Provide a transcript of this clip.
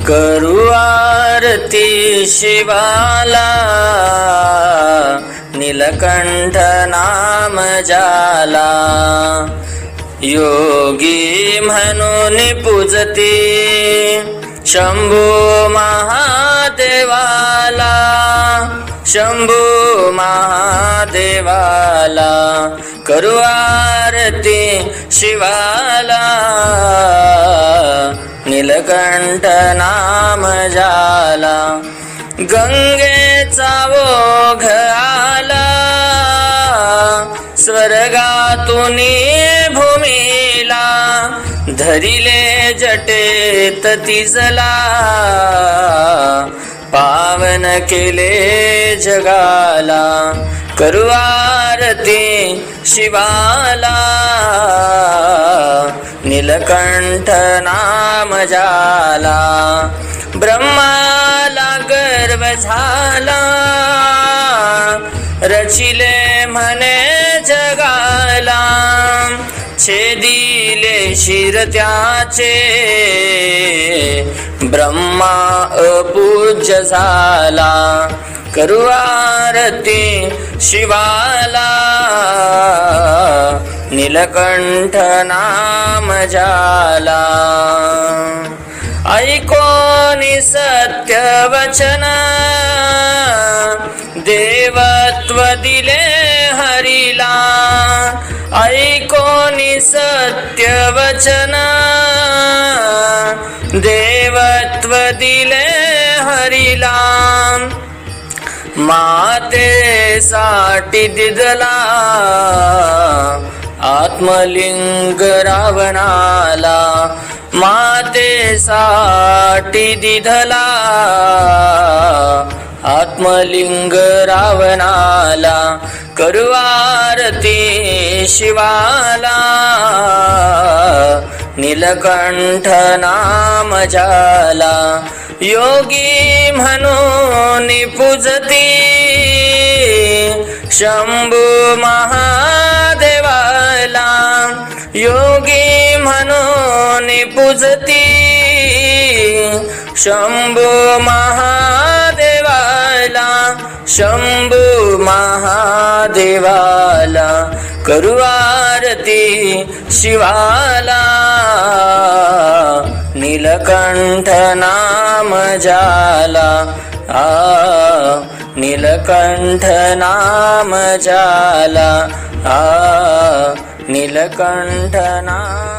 करू आरती शिवाला, नीलकंठ नाम जाला। योगी म्हणून पूजती शंभू महादेवाला, शंभू महादेवाला। करू आरती शिवाला, नीलकंठ नाम जाला। गंगेचा ओघ आला, स्वर्गातून भूमीला। धरिले जटेत तिजला, पावन केले जगाला। करू आरती शिवाला, नीलकंठ नाम जाला। ब्रह्माला गर्व झाला, रचिले म्हणे जगाला। छेदिले शिर त्याचे, ब्रह्मा अपूज्य झाला। करू आरती शिवाला, नीलकंठ नाम जाला। ऐकोनी सत्य वचन, देवत्व दिले हरीला। ऐकोनी सत्य वचन, देवत्व दिले हरीला। मातेसाठी दिदला, आत्मलिंग रावणाला। मातेसाठी दिधला, आत्मलिंग रावणाला। करू आरती शिवाला, नीलकंठ नाम जाला। योगी म्हणून पूजती शंभू महादेवाला। योगी म्हणून पूजती शंभू महादेवाला, शंभू महादेवाला। करू आरती शिवाला, नीलकंठ नाम जाला। नीलकंठ नाम जाला। नीलकंठ नाम